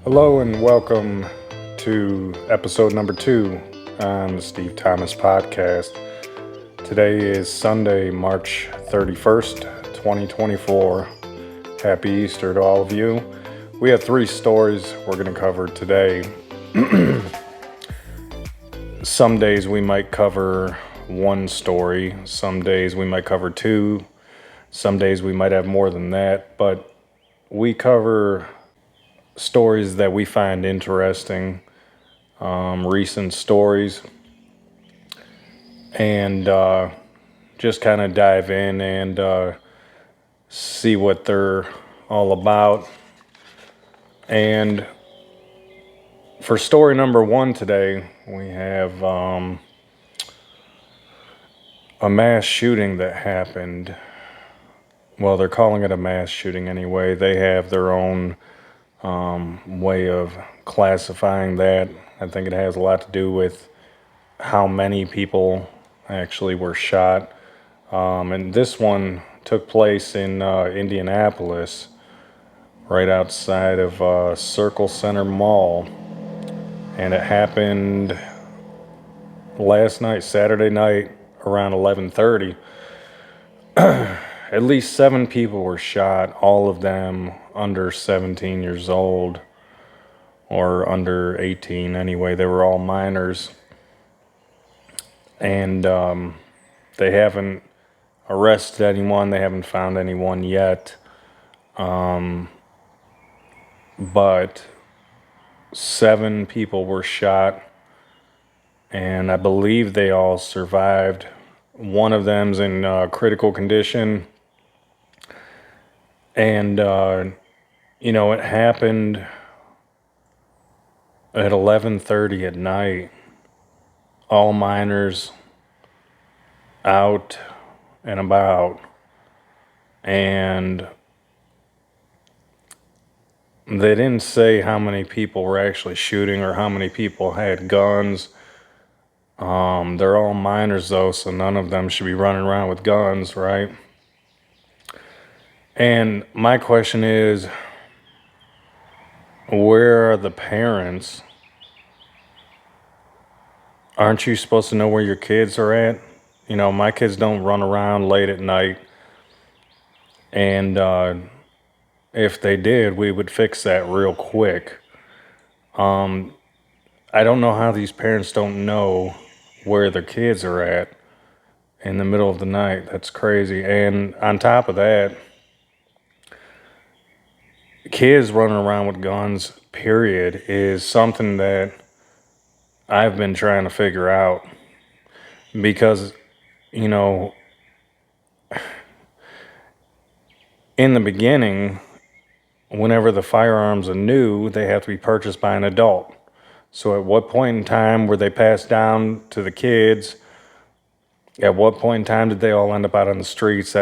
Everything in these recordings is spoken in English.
Hello and welcome to episode number 2 on the Steve Thomas podcast. Today is Sunday, March 31st, 2024. Happy Easter to all of you. We have 3 stories we're going to cover today. Some days we might cover one story, some days we might cover 2, some days we might have more than that, but we cover stories that we find interesting, recent stories, and just kind of dive in and see what they're all about. And for story number 1 today, we have a mass shooting that happened. Well, they're calling it a mass shooting anyway. They have their own way of classifying that. I think it has a lot to do with how many people actually were shot. And this one took place in Indianapolis, right outside of Circle Center Mall. And it happened last night, Saturday night, around 11:30. At least 7 people were shot, all of them under 17 years old, or under 18 anyway. They were all minors. And they haven't arrested anyone. They haven't found anyone yet. But 7 people were shot, and I believe they all survived. One of them's in critical condition. And, it happened at 11:30 at night. All minors out and about. And they didn't say how many people were actually shooting or how many people had guns. They're all minors though, so none of them should be running around with guns, right? And my question is, where are the parents? Aren't you supposed to know where your kids are at? My kids don't run around late at night. And if they did, we would fix that real quick. I don't know how these parents don't know where their kids are at in the middle of the night. That's crazy. And on top of that, kids running around with guns, period, is something that I've been trying to figure out. Because, in the beginning, whenever the firearms are new, they have to be purchased by an adult. So at what point in time were they passed down to the kids? At what point in time did they all end up out on the streets?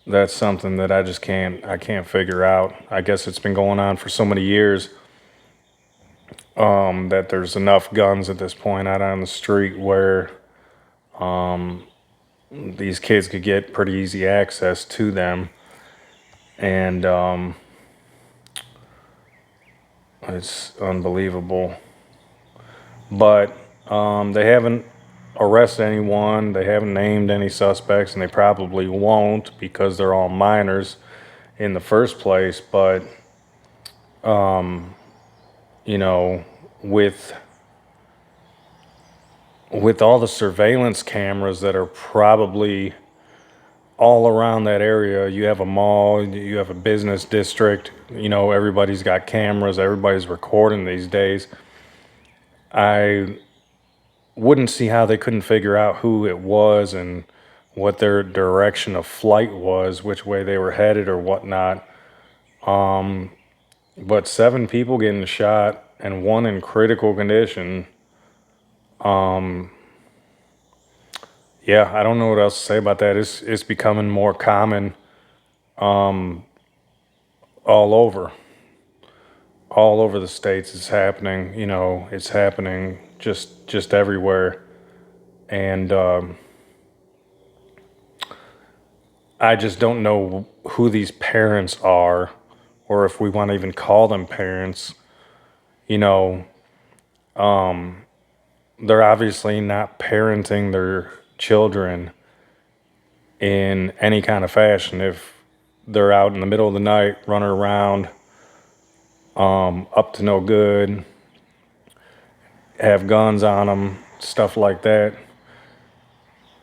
That's something that I can't figure out. I guess it's been going on for so many years that there's enough guns at this point out on the street where these kids could get pretty easy access to them. And it's unbelievable. But they haven't arrested anyone. They haven't named any suspects, and they probably won't because they're all minors in the first place. But, with all the surveillance cameras that are probably all around that area, you have a mall, you have a business district, everybody's got cameras, everybody's recording these days. I wouldn't see how they couldn't figure out who it was and what their direction of flight was, which way they were headed or whatnot. But 7 people getting shot and 1 in critical condition. Yeah, I don't know what else to say about that. It's becoming more common all over. All over the states it's happening. It's happening just everywhere. And I just don't know who these parents are or if we want to even call them parents, you know, they're obviously not parenting their children in any kind of fashion. If they're out in the middle of the night running around, up to no good, have guns on them, stuff like that.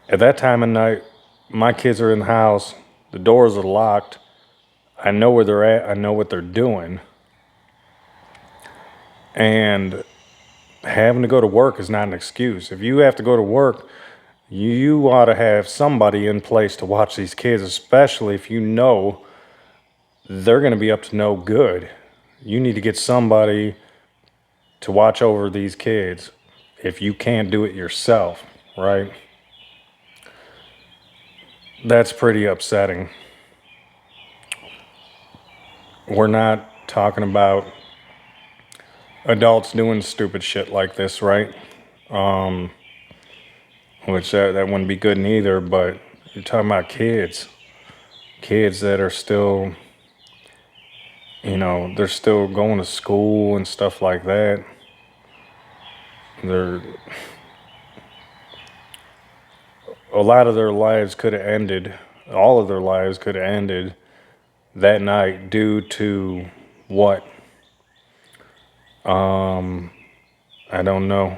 At that time of night, my kids are in the house, the doors are locked. I know where they're at, I know what they're doing. And having to go to work is not an excuse. If you have to go to work, you ought to have somebody in place to watch these kids, especially if you know they're going to be up to no good. You need to get somebody to watch over these kids if you can't do it yourself, right? That's pretty upsetting. We're not talking about adults doing stupid shit like this, right? Which that wouldn't be good neither, but you're talking about kids that are still, they're still going to school and stuff like that. They're a lot of their lives could have ended, all of their lives could have ended that night due to what? I don't know.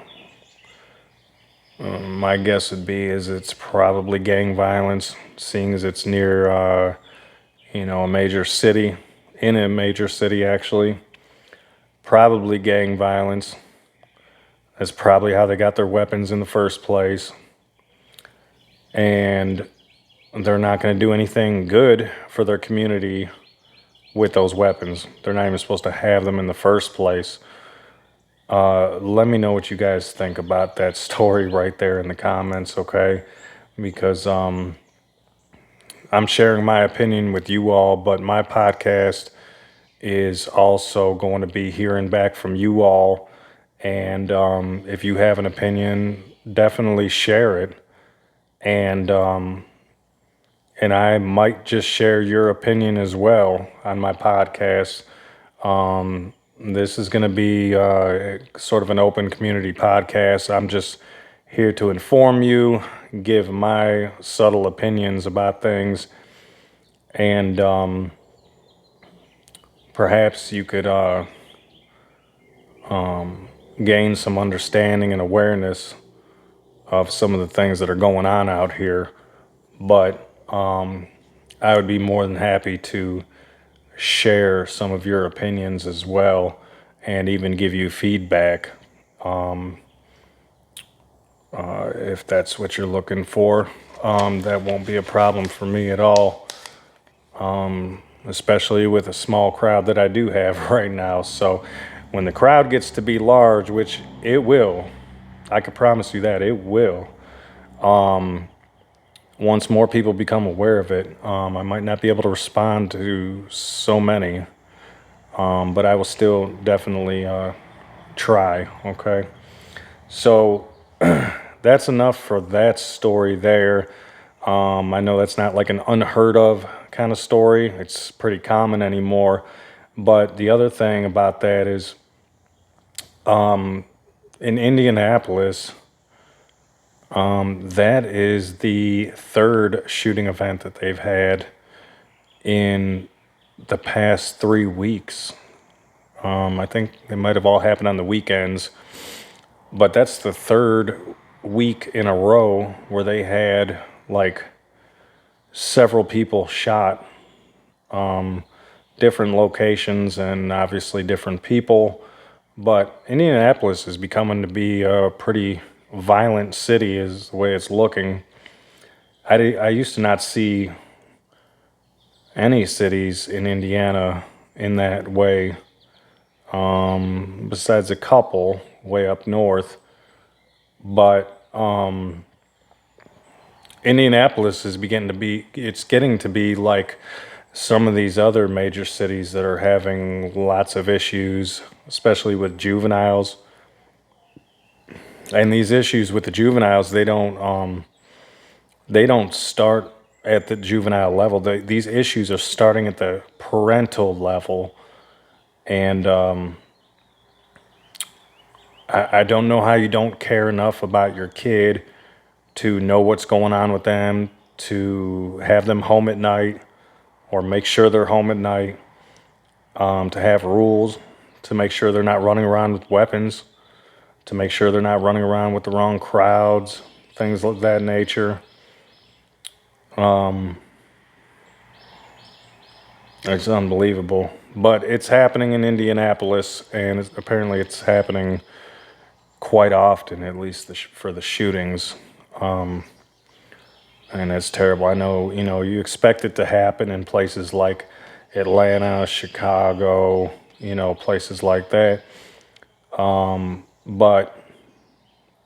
My guess would be is it's probably gang violence, seeing as it's near, a major city, in a major city actually. Probably gang violence. That's probably how they got their weapons in the first place. And they're not going to do anything good for their community with those weapons. They're not even supposed to have them in the first place. Let me know what you guys think about that story right there in the comments, okay? Because I'm sharing my opinion with you all, but my podcast is also going to be hearing back from you all. And if you have an opinion, definitely share it. And I might just share your opinion as well on my podcast. This is going to be sort of an open community podcast. I'm just here to inform you, give my subtle opinions about things, and perhaps you could gain some understanding and awareness of some of the things that are going on out here. But I would be more than happy to share some of your opinions as well and even give you feedback if that's what you're looking for. That won't be a problem for me at all, especially with a small crowd that I do have right now. So when the crowd gets to be large, which it will, I can promise you that it will, once more people become aware of it, I might not be able to respond to so many, but I will still definitely try, okay? So that's enough for that story there. I know that's not like an unheard of kind of story. It's pretty common anymore. But the other thing about that is in Indianapolis, that is the third shooting event that they've had in the past 3 weeks. I think they might have all happened on the weekends, but that's the third week in a row where they had like several people shot, different locations and obviously different people. But Indianapolis is becoming to be a pretty violent city, is the way it's looking. I used to not see any cities in Indiana in that way, besides a couple way up north. But Indianapolis is it's getting to be like some of these other major cities that are having lots of issues, especially with juveniles. And these issues with the juveniles, they don't start at the juvenile level. These issues are starting at the parental level, and I don't know how you don't care enough about your kid to know what's going on with them, to have them home at night, or make sure they're home at night, to have rules, to make sure they're not running around with weapons, to make sure they're not running around with the wrong crowds, things of that nature. It's unbelievable. But it's happening in Indianapolis, and apparently it's happening quite often, at least for the shootings. And it's terrible. I know, you expect it to happen in places like Atlanta, Chicago, places like that. But,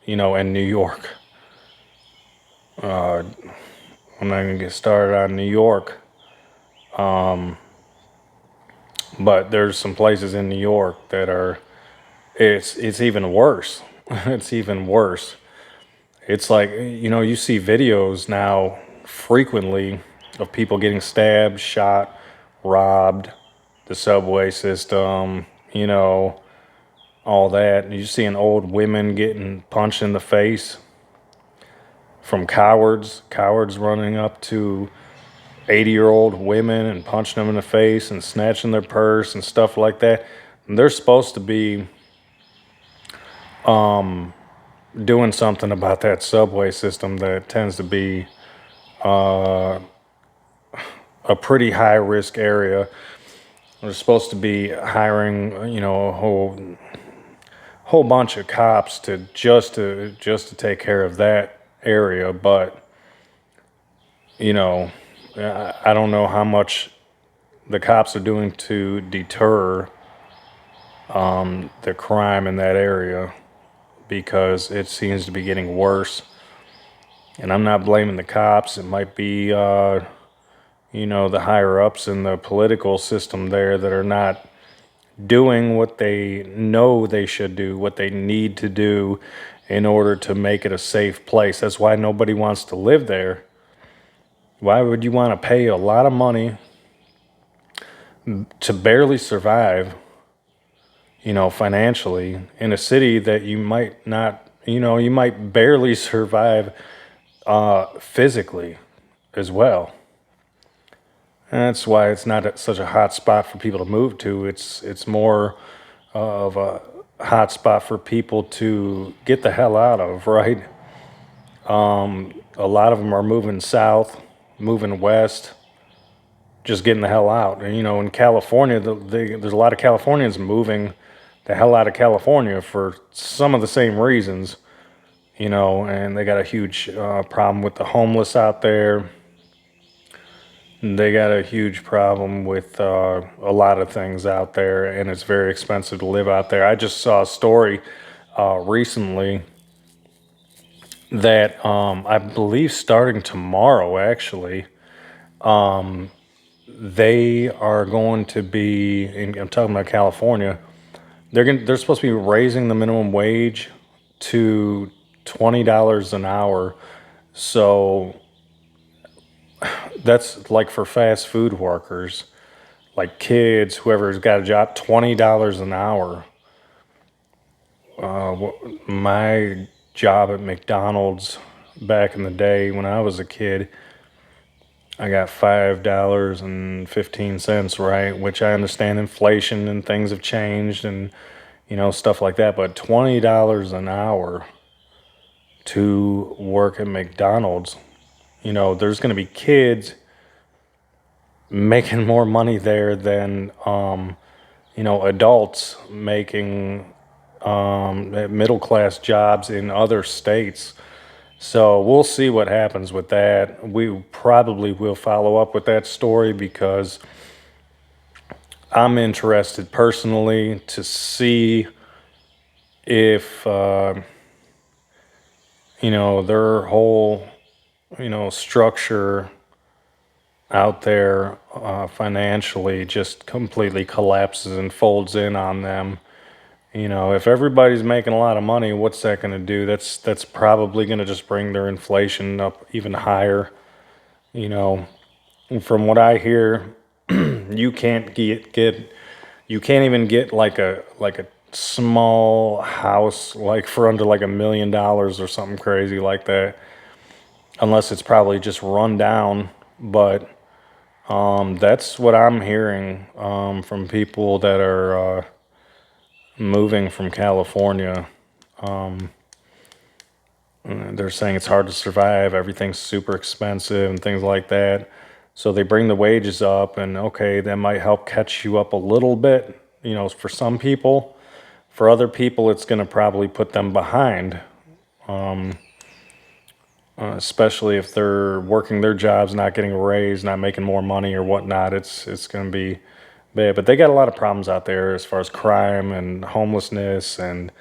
in New York, I'm not going to get started on New York. But there's some places in New York that are, it's even worse. It's even worse. It's like, you see videos now frequently of people getting stabbed, shot, robbed, the subway system, all that. And you're seeing old women getting punched in the face from cowards running up to 80-year-old women and punching them in the face and snatching their purse and stuff like that. And they're supposed to be doing something about that subway system that tends to be a pretty high risk area. They're supposed to be hiring, a whole bunch of cops to take care of that area. But I don't know how much the cops are doing to deter the crime in that area, because it seems to be getting worse. And I'm not blaming the cops. It might be, the higher ups in the political system there that are not doing what they know they should do, what they need to do in order to make it a safe place. That's why nobody wants to live there. Why would you want to pay a lot of money to barely survive, financially, in a city that you might not, you might barely survive physically as well? And that's why it's not such a hot spot for people to move to. It's more of a hot spot for people to get the hell out of, right? A lot of them are moving south, moving west, just getting the hell out. And in California, there's a lot of Californians moving the hell out of California for some of the same reasons, and they got a huge problem with the homeless out there. They got a huge problem with a lot of things out there, and it's very expensive to live out there. I just saw a story recently that I believe starting tomorrow, actually, they are going to be, I'm talking about California, they're supposed to be raising the minimum wage to $20 an hour. So that's like for fast food workers, like kids, whoever's got a job, $20 an hour. My job at McDonald's back in the day when I was a kid, I got $5.15, right? Which I understand inflation and things have changed and, stuff like that. But $20 an hour to work at McDonald's, there's going to be kids making more money there than, adults making middle class jobs in other states. So we'll see what happens with that. We probably will follow up with that story because I'm interested personally to see if, their whole, structure out there financially just completely collapses and folds in on them. If everybody's making a lot of money, what's that going to do? That's probably going to just bring their inflation up even higher. You know, from what I hear, you can't get you can't even get like a small house like for under like $1 million or something crazy like that, unless it's probably just run down. But that's what I'm hearing from people that are moving from California. They're saying it's hard to survive. Everything's super expensive and things like that. So they bring the wages up, and okay, that might help catch you up a little bit, for some people. For other people, it's going to probably put them behind, especially if they're working their jobs, not getting a raise, not making more money or whatnot. It's going to be bad. But they got a lot of problems out there as far as crime and homelessness, and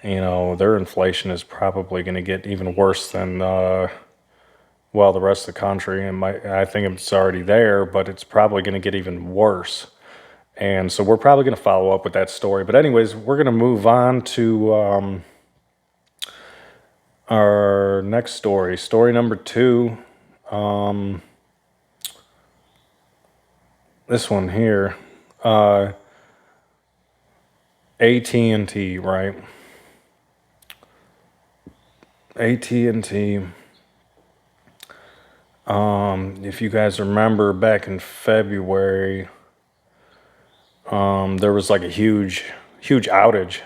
their inflation is probably going to get even worse than well, the rest of the country. And I think it's already there, but it's probably going to get even worse. And so we're probably going to follow up with that story. But anyways, we're going to move on to our next story. Story number two. This one here. Uh, AT&T, right? AT&T. If you guys remember back in February, there was like a huge outage.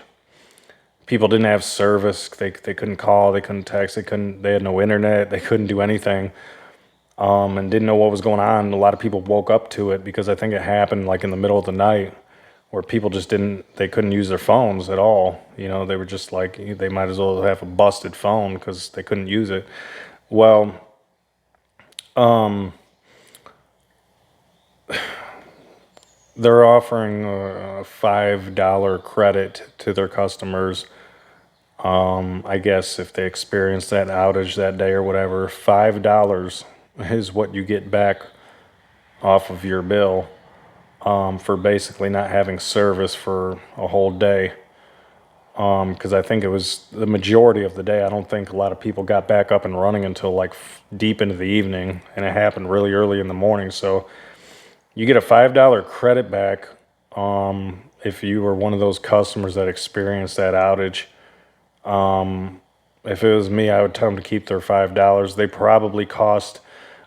People didn't have service. They couldn't call. They couldn't text. They had no internet. They couldn't do anything. And didn't know what was going on. A lot of people woke up to it because I think it happened like in the middle of the night, where people just they couldn't use their phones at all. They were just like, they might as well have a busted phone because they couldn't use it. Well, they're offering a $5 credit to their customers. I guess if they experience that outage that day or whatever, $5 is what you get back off of your bill, for basically not having service for a whole day. Because I think it was the majority of the day. I don't think a lot of people got back up and running until like deep into the evening, and it happened really early in the morning. So you get a $5 credit back if you were one of those customers that experienced that outage. If it was me, I would tell them to keep their $5. They probably cost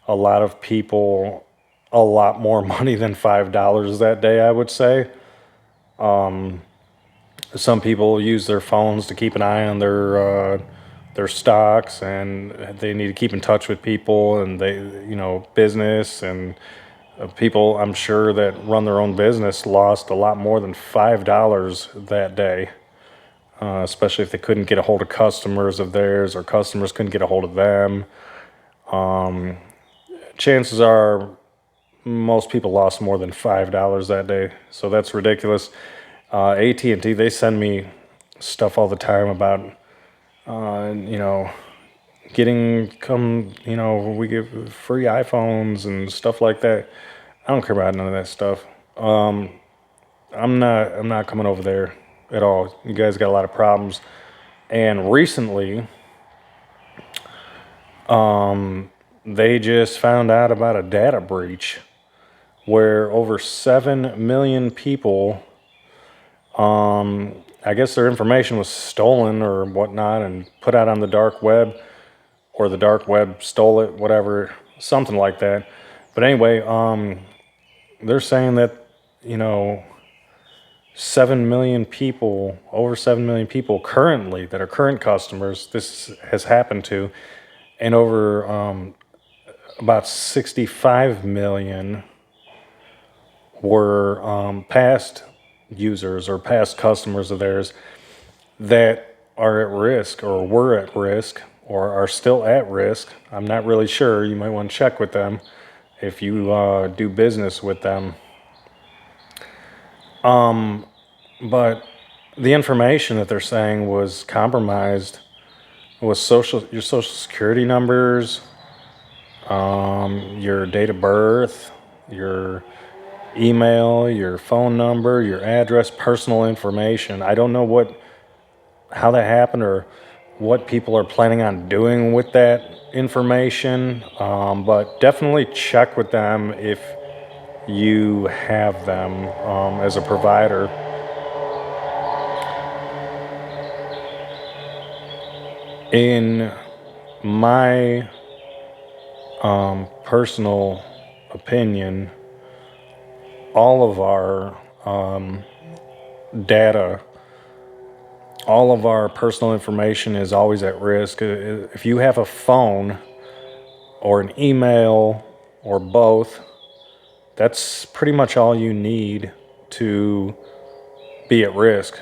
a lot of people a lot more money than $5 that day, I would say. Some people use their phones to keep an eye on their stocks, and they need to keep in touch with people, and business, and people I'm sure that run their own business lost a lot more than $5 that day, especially if they couldn't get a hold of customers of theirs or customers couldn't get a hold of them. Chances are most people lost more than $5 that day, so that's ridiculous. AT&T, they send me stuff all the time about uh, you know we give free iPhones and stuff like that. I don't care about none of that stuff. I'm not coming over there at all. You guys got a lot of problems. And recently, they just found out about a data breach where over 7 million people, I guess their information was stolen or whatnot and put out on the dark web, or the dark web stole it, whatever, something like that. But anyway, they're saying that, you know, 7 million people, over 7 million people currently that are current customers, this has happened to, and over about 65 million were past users or past customers of theirs that are at risk or were at risk or are still at risk. I'm not really sure. You might want to check with them if you do business with them. But the information that they're saying was compromised was your social security numbers, your date of birth, your email, your phone number, your address, personal information. I don't know how that happened or what people are planning on doing with that information, but definitely check with them if you have them as a provider. In my personal opinion, all of our data, all of our personal information is always at risk. If you have a phone or an email or both, that's pretty much all you need to be at risk.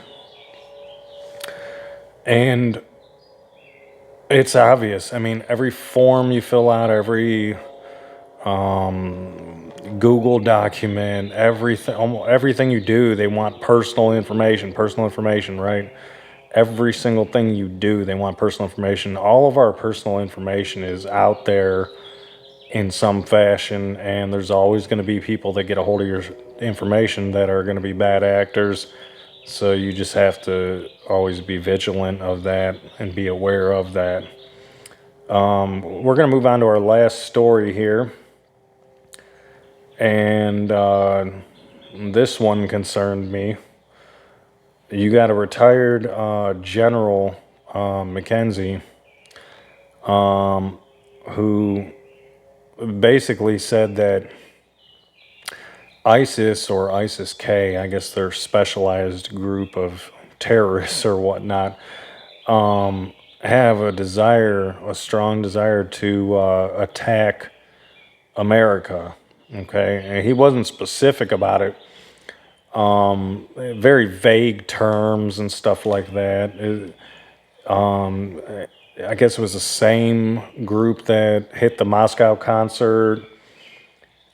And it's obvious. I mean, every form you fill out, every Google document, everything, almost everything you do, they want personal information, right? Every single thing you do, they want personal information. All of our personal information is out there in some fashion, and there's always going to be people that get a hold of your information that are going to be bad actors. So you just have to always be vigilant of that and be aware of that. We're going to move on to our last story here. And this one concerned me. You got a retired General McKenzie who basically said that ISIS or ISIS-K, I guess they're specialized group of terrorists or whatnot, have a strong desire to attack America. Okay, and he wasn't specific about it. Very vague terms and stuff like that. I guess it was the same group that hit the Moscow concert,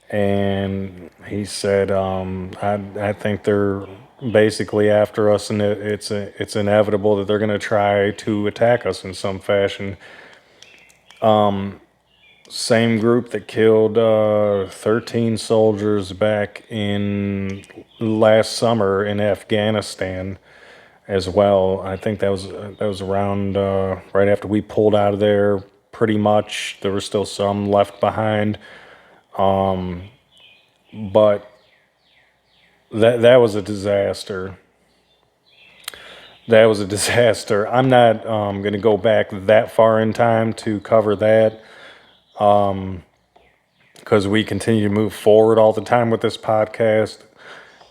and he said, I think they're basically after us, and it's inevitable that they're going to try to attack us in some fashion. Same group that killed 13 soldiers back in last summer in Afghanistan as well. I think that was around right after we pulled out of there. Pretty much, there were still some left behind, but that was a disaster. That was a disaster. I'm not going to go back that far in time to cover that, because we continue to move forward all the time with this podcast,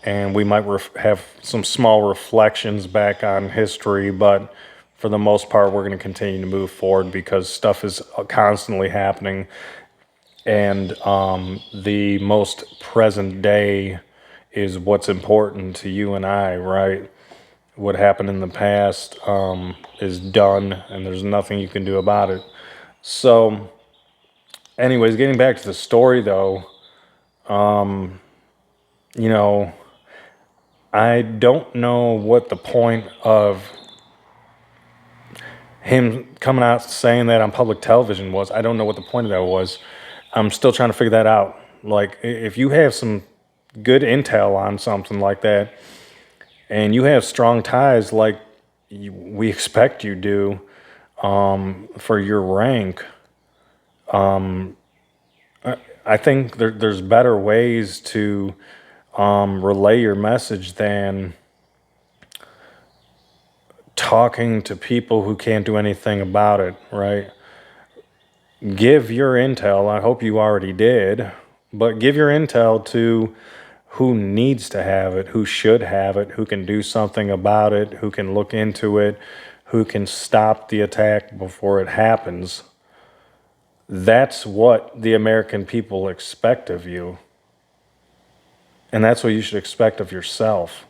and we might have some small reflections back on history, but for the most part, we're going to continue to move forward because stuff is constantly happening, and the most present day is what's important to you and I, right? What happened in the past is done, and there's nothing you can do about it. So, anyways, getting back to the story though, you know, I don't know what the point of him coming out saying that on public television was. I don't know what the point of that was. I'm still trying to figure that out. Like, if you have some good intel on something like that, and you have strong ties like we expect you do for your rank, I think there's better ways to relay your message than talking to people who can't do anything about it, right? Give your intel, I hope you already did, but give your intel to who needs to have it, who should have it, who can do something about it, who can look into it, who can stop the attack before it happens. That's what the American people expect of you. And that's what you should expect of yourself.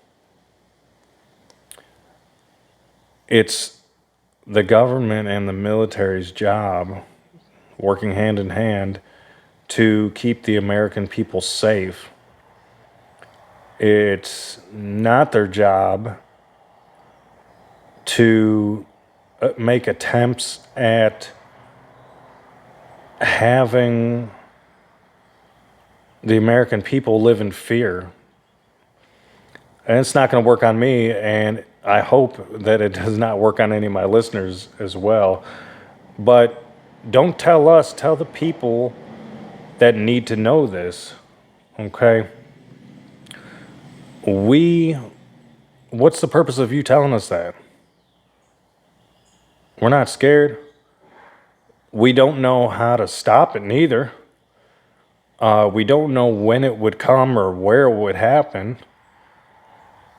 It's the government and the military's job, working hand in hand, to keep the American people safe. It's not their job to make attempts at having the American people live in fear. And it's not going to work on me, and I hope that it does not work on any of my listeners as well. But don't tell us, tell the people that need to know this. Okay? What's the purpose of you telling us that? We're not scared. We don't know how to stop it neither. We don't know when it would come or where it would happen.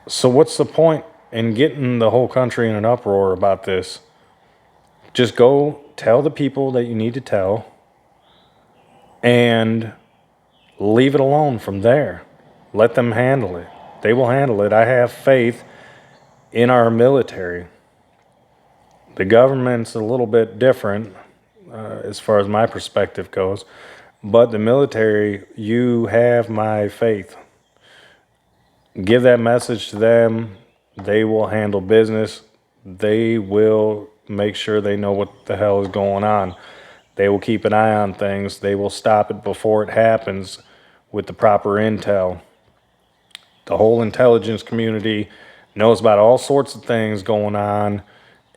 So what's the point in getting the whole country in an uproar about this? Just go tell the people that you need to tell and leave it alone from there. Let them handle it. They will handle it. I have faith in our military. The government's a little bit different as far as my perspective goes, but the military, you have my faith. Give that message to them. They will handle business. They will make sure they know what the hell is going on. They will keep an eye on things. They will stop it before it happens with the proper intel. The whole intelligence community knows about all sorts of things going on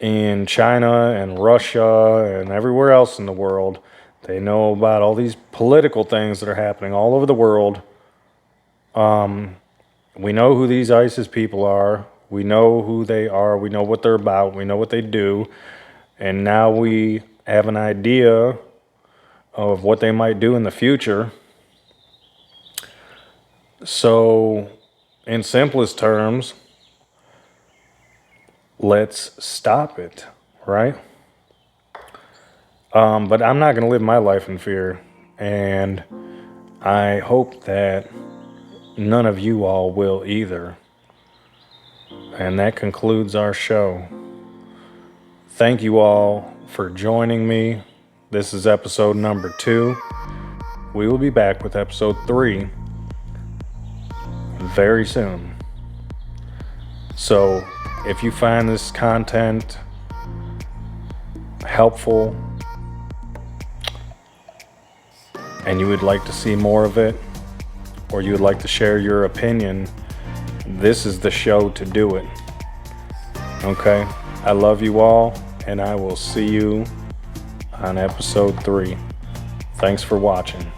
in China and Russia and everywhere else in the world. They know about all these political things that are happening all over the world. We know who these ISIS people are. We know who they are. We know what they're about. We know what they do. And now we have an idea of what they might do in the future. So, in simplest terms, let's stop it, right? But I'm not going to live my life in fear. And I hope that none of you all will either. And that concludes our show. Thank you all for joining me. This is episode number 2. We will be back with episode 3 very soon. So if you find this content helpful and you would like to see more of it, or you would like to share your opinion, this is the show to do it. Okay? I love you all, and I will see you on episode 3. Thanks for watching.